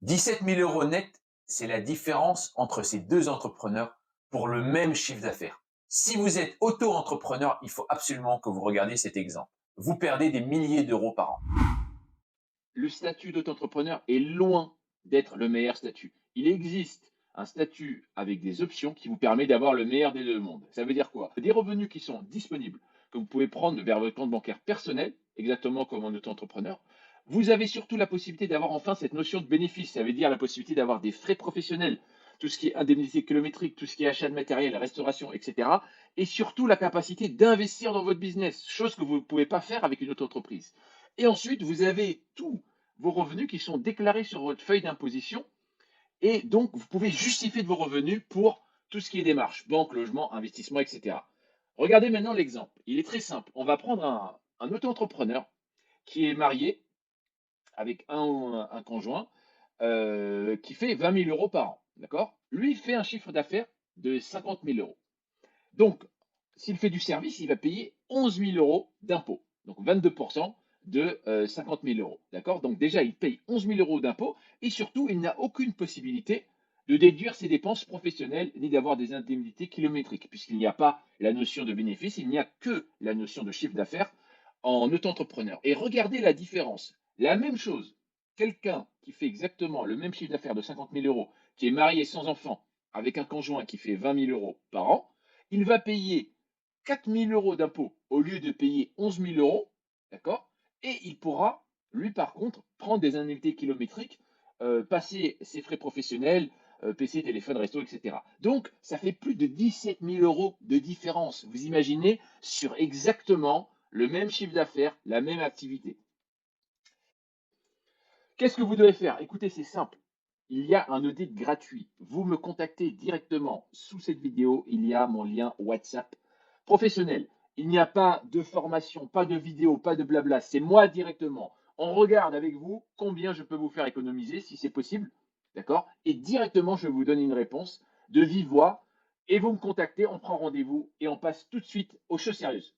17 000 euros net, c'est la différence entre ces deux entrepreneurs pour le même chiffre d'affaires. Si vous êtes auto-entrepreneur, il faut absolument que vous regardiez cet exemple. Vous perdez des milliers d'euros par an. Le statut d'auto-entrepreneur est loin d'être le meilleur statut. Il existe un statut avec des options qui vous permet d'avoir le meilleur des deux mondes. Ça veut dire quoi? Des revenus qui sont disponibles, que vous pouvez prendre vers votre compte bancaire personnel, exactement comme en auto-entrepreneur. Vous avez surtout la possibilité d'avoir enfin cette notion de bénéfice. Ça veut dire la possibilité d'avoir des frais professionnels, tout ce qui est indemnité kilométrique, tout ce qui est achat de matériel, restauration, etc. Et surtout la capacité d'investir dans votre business, chose que vous ne pouvez pas faire avec une auto-entreprise. Et ensuite, vous avez tous vos revenus qui sont déclarés sur votre feuille d'imposition et donc vous pouvez justifier de vos revenus pour tout ce qui est démarche, banque, logement, investissement, etc. Regardez maintenant l'exemple. Il est très simple. On va prendre un auto-entrepreneur qui est marié avec un conjoint qui fait 20 000 euros par an. D'accord? Lui, il fait un chiffre d'affaires de 50 000 euros. Donc, s'il fait du service, il va payer 11 000 euros d'impôts. Donc, 22% de 50 000 euros. D'accord? Donc, déjà, il paye 11 000 euros d'impôts et surtout, il n'a aucune possibilité de déduire ses dépenses professionnelles ni d'avoir des indemnités kilométriques, puisqu'il n'y a pas la notion de bénéfice, il n'y a que la notion de chiffre d'affaires en auto-entrepreneur. Et regardez la différence. La même chose, quelqu'un qui fait exactement le même chiffre d'affaires de 50 000 euros, qui est marié sans enfant, avec un conjoint qui fait 20 000 euros par an, il va payer 4 000 euros d'impôts au lieu de payer 11 000 euros, d'accord? Et il pourra, lui par contre, prendre des indemnités kilométriques, passer ses frais professionnels, PC, téléphone, resto, etc. Donc, ça fait plus de 17 000 euros de différence. Vous imaginez, sur exactement le même chiffre d'affaires, la même activité. Qu'est-ce que vous devez faire? Écoutez, c'est simple. Il y a un audit gratuit. Vous me contactez directement sous cette vidéo. Il y a mon lien WhatsApp professionnel. Il n'y a pas de formation, pas de vidéo, pas de blabla. C'est moi directement. On regarde avec vous combien je peux vous faire économiser, si c'est possible. D'accord? Et directement, je vous donne une réponse de vive voix. Et vous me contactez, on prend rendez-vous et on passe tout de suite aux choses sérieuses.